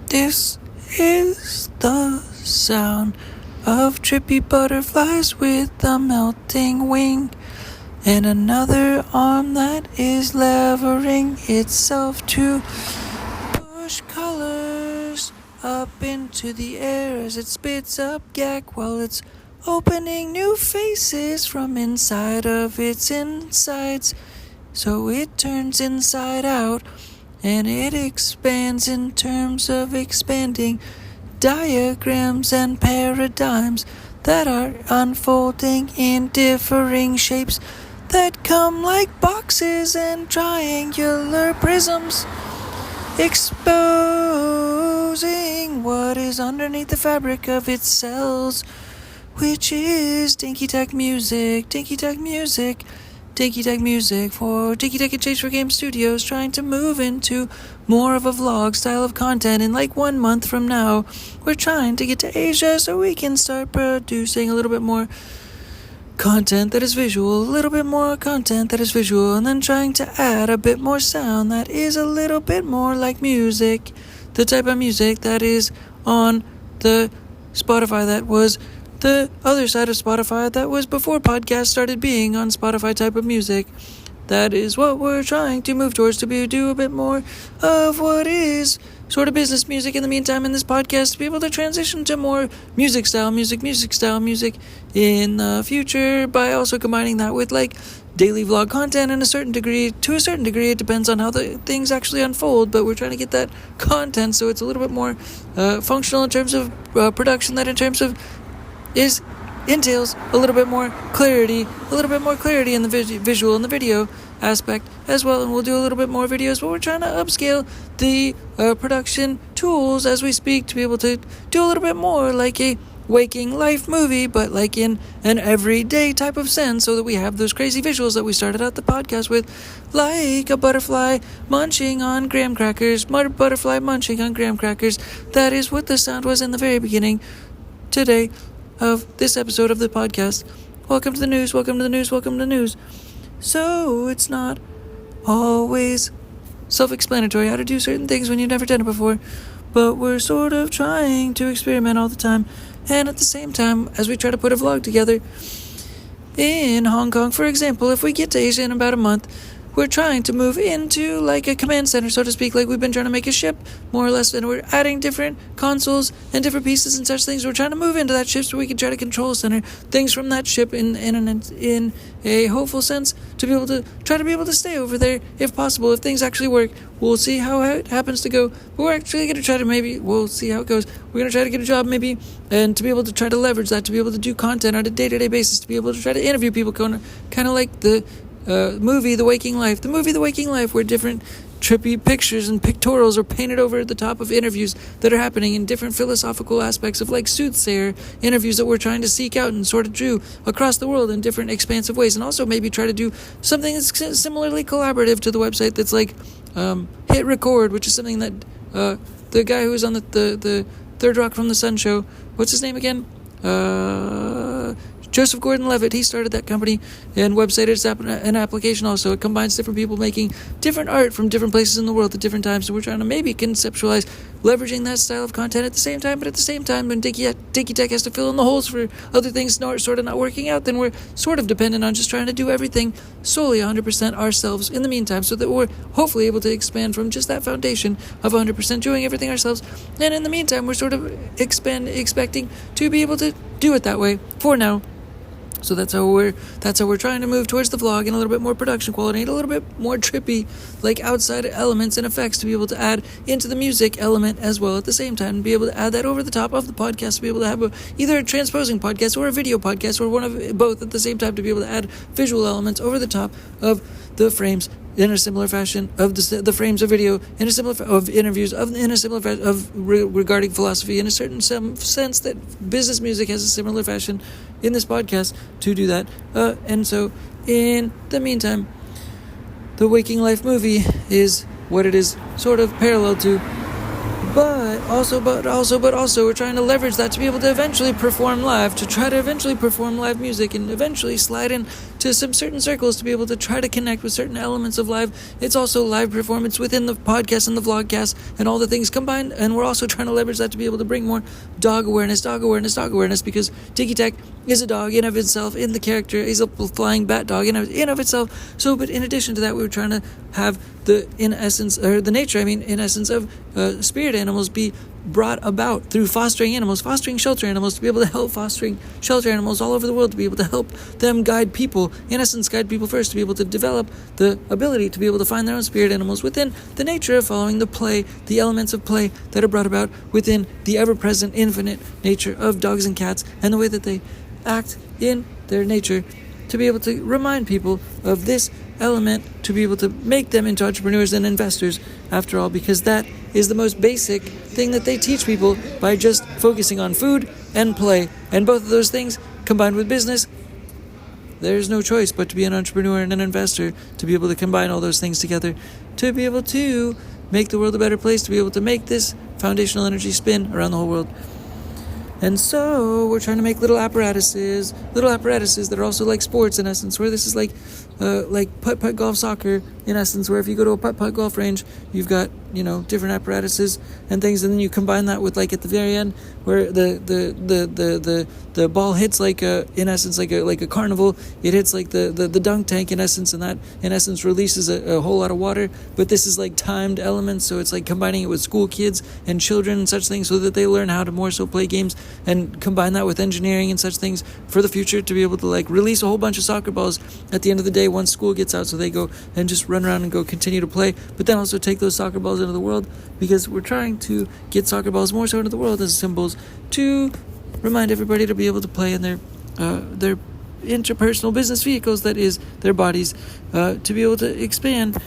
This is the sound of trippy butterflies with a melting wing and another arm that is levering itself to push colors up into the air as it spits up yak while it's opening new faces from inside of its insides. So it turns inside out and it expands in terms of expanding diagrams and paradigms that are unfolding in differing shapes that come like boxes and triangular prisms, exposing what is underneath the fabric of its cells, which is dinky-tack music, dinky-tack music, dinky-tack music for Dinky-Tack and Chase for Game Studios, trying to move into more of a vlog style of content. In like 1 month from now, we're trying to get to Asia so we can start producing a little bit more content that is visual, a little bit more content that is visual, and then trying to add a bit more sound that is a little bit more like music, the type of music that is on the Spotify that was the other side of Spotify that was before podcasts started being on Spotify type of music. That is what we're trying to move towards, to do a bit more of what is sort of business music in the meantime in this podcast, to be able to transition to more music style music in the future by also combining that with like daily vlog content to a certain degree. It depends on how the things actually unfold, but we're trying to get that content so it's a little bit more functional in terms of production, that in terms of entails a little bit more clarity in the visual and the video aspect as well. And we'll do a little bit more videos, but we're trying to upscale the production tools as we speak to be able to do a little bit more like a waking life movie, but like in an everyday type of sense, so that we have those crazy visuals that we started out the podcast with, like a butterfly munching on graham crackers. That is what the sound was in the very beginning today of this episode of the podcast. Welcome to the news. So it's not always self-explanatory how to do certain things when you've never done it before, but we're sort of trying to experiment all the time. And at the same time, as we try to put a vlog together in Hong Kong, for example, if we get to Asia in about a month, we're trying to move into like a command center, so to speak, like we've been trying to make a ship, more or less, and we're adding different consoles and different pieces and such things. We're trying to move into that ship so we can try to control center things from that ship in a hopeful sense, to be able to try to be able to stay over there if possible. If things actually work, we'll see how it happens to go. But we're actually going to try to we'll see how it goes. We're going to try to get a job maybe, and to be able to try to leverage that, to be able to do content on a day-to-day basis, to be able to try to interview people, kind of like the movie The Waking Life, where different trippy pictures and pictorials are painted over the top of interviews that are happening in different philosophical aspects of like soothsayer interviews that we're trying to seek out and sort of do across the world in different expansive ways, and also maybe try to do something that's similarly collaborative to the website that's like Hit Record, which is something that the guy who was on the Third Rock from the Sun show, what's his name again? Joseph Gordon-Levitt, he started that company and website. It's an application also. It combines different people making different art from different places in the world at different times. So we're trying to maybe conceptualize leveraging that style of content at the same time. But at the same time, when Dinky-Tack has to fill in the holes for other things sort of not working out, then we're sort of dependent on just trying to do everything solely 100% ourselves in the meantime, so that we're hopefully able to expand from just that foundation of 100% doing everything ourselves. And in the meantime, we're sort of expecting to be able to do it that way for now. So that's how we're trying to move towards the vlog, and a little bit more production quality, and a little bit more trippy, like outside elements and effects to be able to add into the music element as well at the same time, and be able to add that over the top of the podcast, to be able to have either a transposing podcast or a video podcast, or one of both at the same time, to be able to add visual elements over the top of the frames in a similar fashion of the frames of video, in a similar of interviews in a similar regarding philosophy, in a certain sense that business music has a similar fashion in this podcast to do that. And so in the meantime, the Waking Life movie is what it is sort of parallel to But also, we're trying to leverage that to be able to eventually perform live, live music, and eventually slide in to some certain circles to be able to try to connect with certain elements of live. It's also live performance within the podcast and the vlogcast and all the things combined. And we're also trying to leverage that to be able to bring more dog awareness, because Tiki Tak is a dog in of itself, in the character. He's a flying bat dog in of itself. So, but in addition to that, we were trying to have the nature of spirit animals be brought about through fostering shelter animals, to be able to help fostering shelter animals all over the world, to be able to help them guide people first, to be able to develop the ability to be able to find their own spirit animals within the nature of following the elements of play that are brought about within the ever-present infinite nature of dogs and cats, and the way that they act in their nature, to be able to remind people of this element, to be able to make them into entrepreneurs and investors, after all, because that is the most basic thing that they teach people by just focusing on food and play. And both of those things combined with business, there's no choice but to be an entrepreneur and an investor, to be able to combine all those things together, to be able to make the world a better place, to be able to make this foundational energy spin around the whole world. And so we're trying to make little apparatuses that are also like sports in essence, where this is like putt-putt golf soccer in essence, where if you go to a putt-putt golf range, you've got, different apparatuses and things, and then you combine that with like at the very end where the ball hits like a carnival. It hits like the dunk tank in essence, and that in essence releases a whole lot of water. But this is like timed elements, so it's like combining it with school kids and children and such things, so that they learn how to more so play games, and combine that with engineering and such things for the future, to be able to like release a whole bunch of soccer balls at the end of the day once school gets out, so they go and just run around and go continue to play, but then also take those soccer balls into the world, because we're trying to get soccer balls more so into the world as symbols to remind everybody to be able to play in their interpersonal business vehicles, that is their bodies, to be able to expand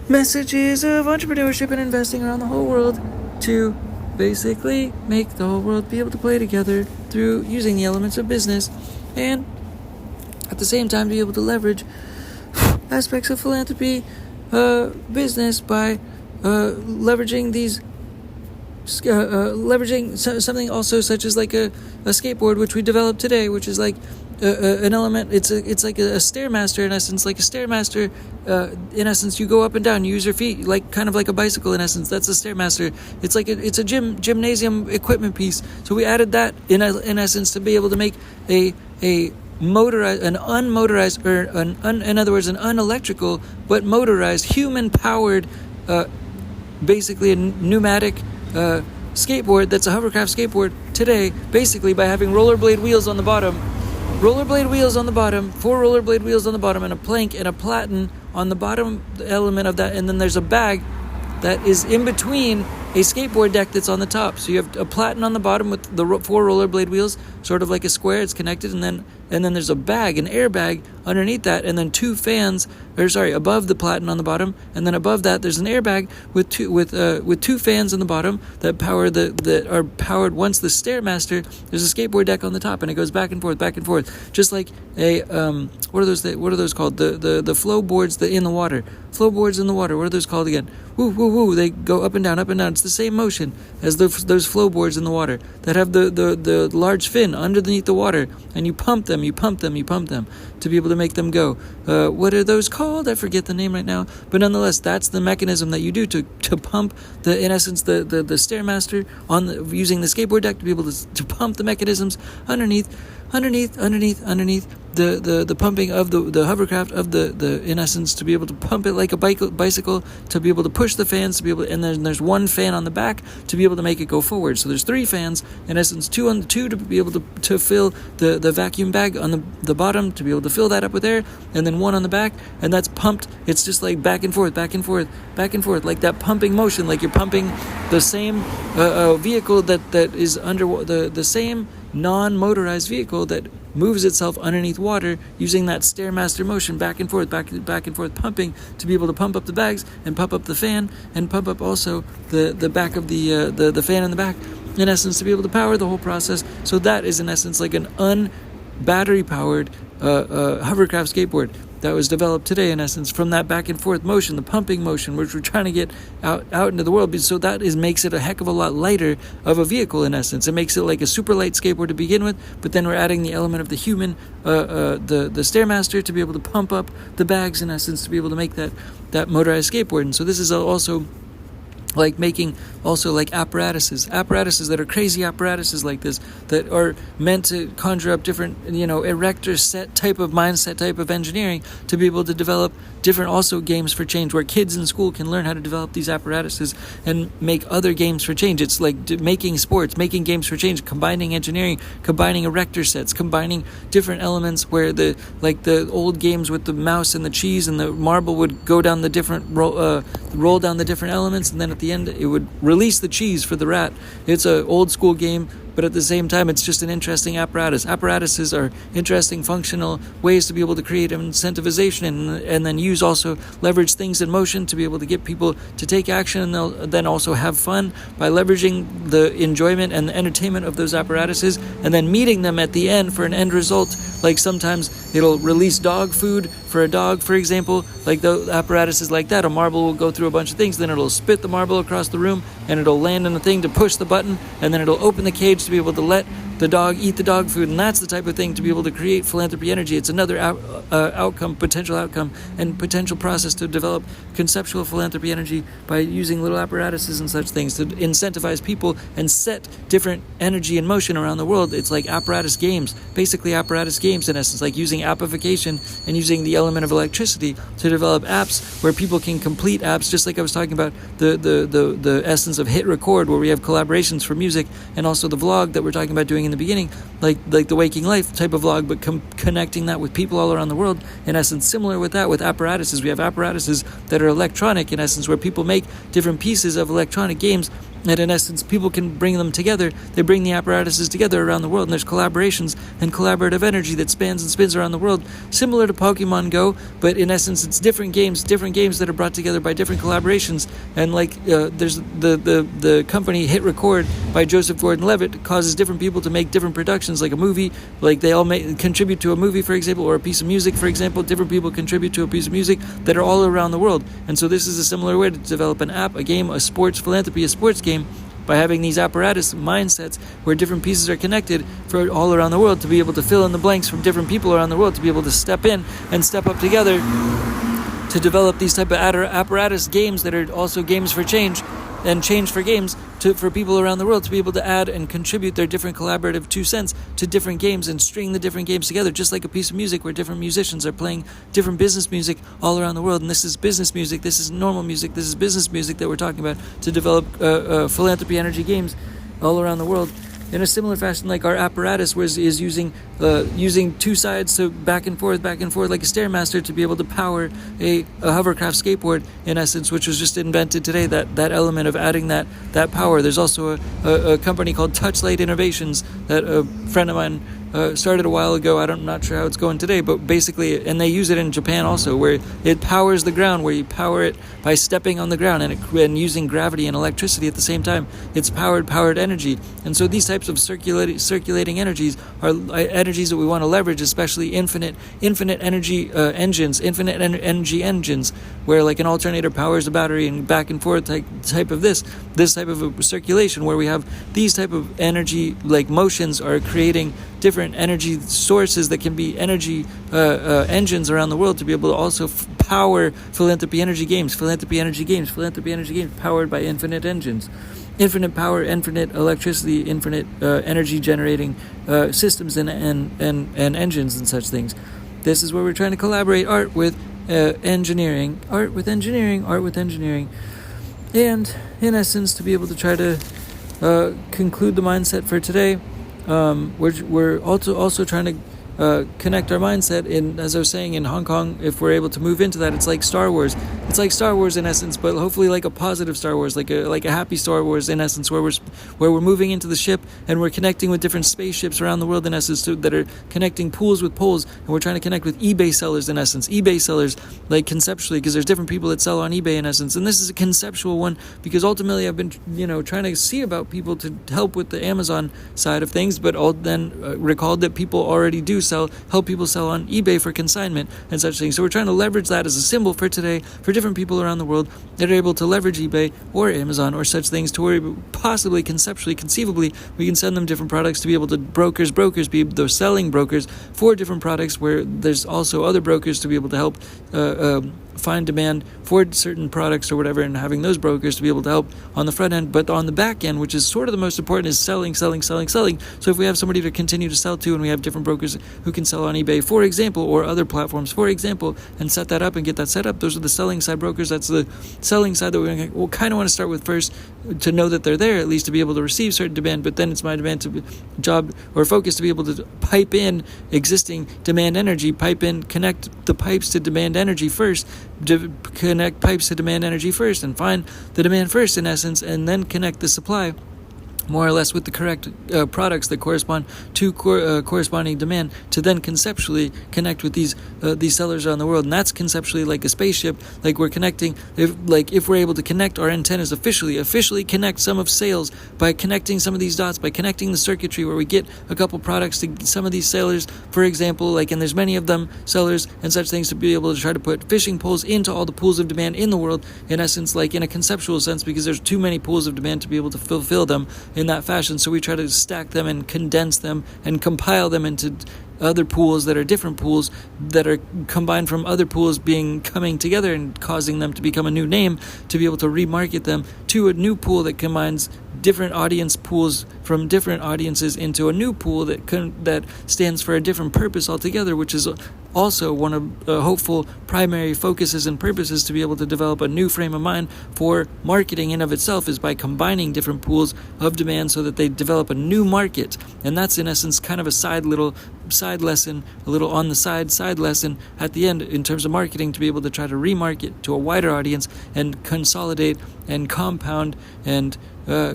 messages of entrepreneurship and investing around the whole world, to basically make the whole world be able to play together through using the elements of business, and at the same time be able to leverage aspects of philanthropy, business, by leveraging these something also such as like a skateboard, which we developed today, which is like an element. It's like a stairmaster in essence, like a stairmaster. In essence, you go up and down, you use your feet, like kind of like a bicycle in essence. That's a stairmaster. It's like it's a gymnasium equipment piece. So we added that in essence to be able to make a motorized, an unmotorized, or in other words, an unelectrical but motorized, human-powered, basically a pneumatic skateboard that's a hovercraft skateboard today, basically by having rollerblade wheels on the bottom, 4 rollerblade wheels on the bottom, and a plank and a platen on the bottom element of that, and then there's a bag that is in between a skateboard deck that's on the top. So you have a platen on the bottom with the 4 rollerblade wheels, sort of like a square. It's connected, and then there's a bag, an airbag underneath that, and then 2 fans, above the platen on the bottom, and then above that there's an airbag with two fans on the bottom that are powered once the Stairmaster. There's a skateboard deck on the top, and it goes back and forth, just like a what are those called? The flow boards in the water. Flow boards in the water. What are those called again? Woo woo woo! They go up and down, up and down. It's the same motion as those flow boards in the water that have the large fin underneath the water, and you pump them to be able to make them go. What are those called? I forget the name right now, but nonetheless, that's the mechanism that you do to pump in essence the Stairmaster using the skateboard deck to be able to pump the mechanisms underneath the pumping of the hovercraft of the in essence, to be able to pump it like a bicycle, to be able to push the fans, to be able, and then there's 1 fan on the back to be able to make it go forward. So there's 3 fans in essence, 2 on the 2 to be able to fill the vacuum bag on the bottom, to be able to fill that up with air, and then 1 on the back, and that's pumped. It's just like back and forth, like that pumping motion, like you're pumping the same vehicle that is under the same non-motorized vehicle that moves itself underneath water, using that Stairmaster motion back and forth, pumping, to be able to pump up the bags and pump up the fan and pump up also the back of the fan in the back, in essence, to be able to power the whole process. So that is in essence like an battery-powered hovercraft skateboard that was developed today, in essence, from that back and forth motion, the pumping motion, which we're trying to get out into the world. So that makes it a heck of a lot lighter of a vehicle, in essence. It makes it like a super light skateboard to begin with, but then we're adding the element of the human, the Stairmaster, to be able to pump up the bags, in essence, to be able to make that motorized skateboard. And so this is also like making also like apparatuses that are crazy apparatuses like this, that are meant to conjure up different, erector set type of mindset, type of engineering, to be able to develop different also games for change, where kids in school can learn how to develop these apparatuses and make other games for change. It's like making sports, making games for change, combining engineering, combining erector sets, combining different elements, where the old games with the mouse and the cheese and the marble would go down the different roll down the different elements, and then at the end it would release the cheese for the rat. It's an old school game, but at the same time it's just an interesting apparatus. Apparatuses are interesting functional ways to be able to create incentivization and then leverage things in motion to be able to get people to take action, and they'll then also have fun by leveraging the enjoyment and the entertainment of those apparatuses, and then meeting them at the end for an end result. Like sometimes it'll release dog food for a dog, for example. Like the apparatuses like that, a marble will go through a bunch of things, then it'll spit the marble across the room, and it'll land in the thing to push the button, and then it'll open the cage to be able to let the dog eat the dog food. And that's the type of thing to be able to create philanthropy energy. It's another potential outcome and potential process to develop conceptual philanthropy energy by using little apparatuses and such things to incentivize people and set different energy in motion around the world. It's like apparatus games, basically apparatus games in essence, like using appification and using the element of electricity to develop apps where people can complete apps, just like I was talking about the essence of hit record, where we have collaborations for music, and also the vlog that we're talking about doing in the beginning, like the Waking Life type of vlog, but connecting that with people all around the world. In essence, similar with that, with apparatuses, we have apparatuses that are electronic, in essence, where people make different pieces of electronic games, and in essence, people can bring them together. They bring the apparatuses together around the world, and there's collaborations and collaborative energy that spans and spins around the world, similar to Pokemon Go, but in essence, it's different games that are brought together by different collaborations. And there's the company Hit Record by Joseph Gordon-Levitt causes different people to make different productions, like a movie, like they all contribute to a movie, for example, or a piece of music, for example. Different people contribute to a piece of music that are all around the world. And so this is a similar way to develop an app, a game, a sports philanthropy, a sports game, by having these apparatus mindsets where different pieces are connected for all around the world, to be able to fill in the blanks from different people around the world, to be able to step in and step up together to develop these type of apparatus games that are also games for change and change for games, for people around the world to be able to add and contribute their different collaborative 2 cents to different games and string the different games together, just like a piece of music where different musicians are playing different business music all around the world. And this is business music, this is normal music, this is business music that we're talking about to develop philanthropy energy games all around the world. In a similar fashion, like our apparatus is using 2 sides to back and forth, like a Stairmaster, to be able to power a hovercraft skateboard, in essence, which was just invented today, that element of adding that power. There's also a company called Touchlight Innovations that a friend of mine started a while ago. I'm not sure how it's going today, but basically, and they use it in Japan also, where it powers the ground, where you power it by stepping on the ground and using gravity and electricity at the same time. It's powered energy. And so these types of circulating energies are energies that we want to leverage, especially infinite energy engines, energy engines, where like an alternator powers a battery, and back and forth type of this type of a circulation, where we have these type of energy, like motions are creating different energy sources that can be energy engines around the world, to be able to also power philanthropy energy games powered by infinite engines, infinite power, infinite electricity, infinite energy generating systems and engines and such things. This is where we're trying to collaborate art with engineering, and in essence, to be able to try to conclude the mindset for today. We're also trying to connect our mindset in, as I was saying, in Hong Kong. If we're able to move into that, it's like Star Wars. It's like Star Wars in essence, but hopefully like a positive Star Wars, like a happy Star Wars in essence, where we're moving into the ship and we're connecting with different spaceships around the world in essence that are connecting pools with poles, and we're trying to connect with eBay sellers in essence. eBay sellers, like conceptually, because there's different people that sell on eBay in essence, and this is a conceptual one because ultimately I've been trying to see about people to help with the Amazon side of things, but then recalled that people already do help people sell on eBay for consignment and such things. So we're trying to leverage that as a symbol for today for different people around the world that are able to leverage eBay or Amazon or such things to where possibly, conceivably, we can send them different products to be able to brokers be the selling brokers for different products, where there's also other brokers to be able to help find demand for certain products or whatever, and having those brokers to be able to help on the front end. But on the back end, which is sort of the most important, is selling. So if we have somebody to continue to sell to, and we have different brokers who can sell on eBay, for example, or other platforms, for example, and set that up and get that set up, those are the selling side brokers. That's the selling side that we'll kind of want to start with first, to know that they're there, at least to be able to receive certain demand. But then it's my job or focus to be able to pipe in existing demand energy, connect the pipes to demand energy first, connect pipes to demand energy first, and find the demand first, in essence, and then connect the supply more or less with the correct products that correspond to corresponding demand, to then conceptually connect with these sellers around the world. And that's conceptually like a spaceship. Like we're connecting, if we're able to connect our antennas officially connect some of sales by connecting some of these dots, by connecting the circuitry where we get a couple products to some of these sellers, for example, and there's many of them, sellers and such things, to be able to try to put fishing poles into all the pools of demand in the world, in essence, in a conceptual sense, because there's too many pools of demand to be able to fulfill them in that fashion. So we try to stack them and condense them and compile them into other pools that are different pools that are combined from other pools coming together and causing them to become a new name, to be able to remarket them to a new pool that combines different audience pools from different audiences into a new pool that stands for a different purpose altogether, which is also one of hopeful primary focuses and purposes, to be able to develop a new frame of mind for marketing in of itself, is by combining different pools of demand so that they develop a new market. And that's in essence kind of a side lesson, a little on the side lesson at the end in terms of marketing, to be able to try to remarket to a wider audience and consolidate and compound and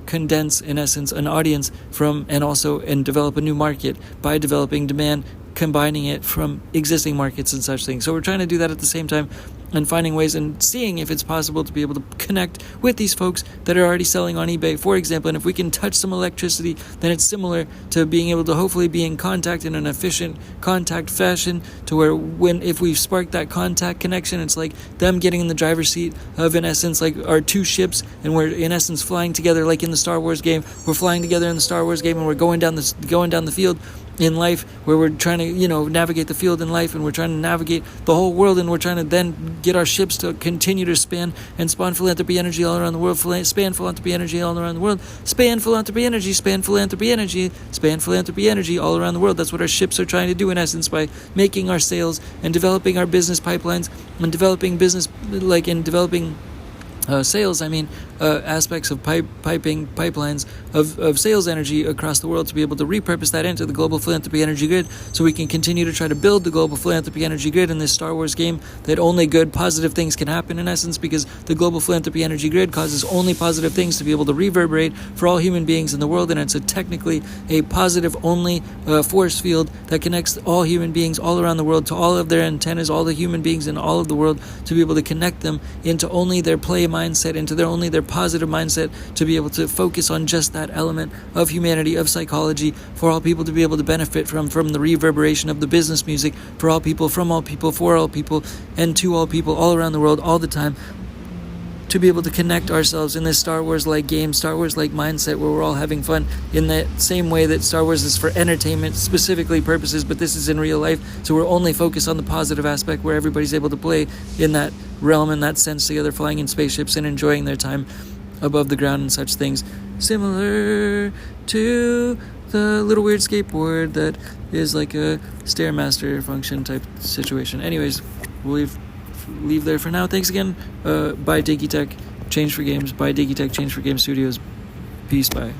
condense, in essence, an audience and develop a new market by developing demand, combining it from existing markets and such things. So we're trying to do that at the same time, and finding ways and seeing if it's possible to be able to connect with these folks that are already selling on eBay, for example. And if we can touch some electricity, then it's similar to being able to hopefully be in contact in an efficient contact fashion, to where if we spark that contact connection, it's like them getting in the driver's seat of, in essence, like our two ships, and we're in essence flying together, like in the Star Wars game. We're flying together in the Star Wars game, and we're going down the field in life, where we're trying to navigate the field in life, and we're trying to navigate the whole world, and we're trying to then get our ships to continue to span and spawn philanthropy energy all around the world, span philanthropy energy all around the world, span philanthropy energy, span philanthropy energy, span philanthropy energy all around the world. That's what our ships are trying to do, in essence, by making our sales and developing our business pipelines and developing sales, aspects of pipelines of sales energy across the world, to be able to repurpose that into the global philanthropy energy grid, so we can continue to try to build the global philanthropy energy grid in this Star Wars game, that only good, positive things can happen, in essence, because the global philanthropy energy grid causes only positive things to be able to reverberate for all human beings in the world, and it's technically a positive only force field that connects all human beings all around the world to all of their antennas, all the human beings in all of the world, to be able to connect them into only their play mindset, into their positive mindset, to be able to focus on just that element of humanity, of psychology, for all people to be able to benefit from the reverberation of the business music, for all people, from all people, for all people, and to all people all around the world all the time, to be able to connect ourselves in this Star Wars-like game, Star Wars-like mindset, where we're all having fun in that same way that Star Wars is for entertainment, specifically purposes, but this is in real life, so we're only focused on the positive aspect, where everybody's able to play in that realm, in that sense, together, flying in spaceships and enjoying their time above the ground and such things, similar to the little weird skateboard that is like a Stairmaster function type situation. Anyways, we'll leave there for now. Thanks again. Bye, Dinky Tech, Change for Games. Bye, Dinky Tech, Change for Games Studios. Peace, bye.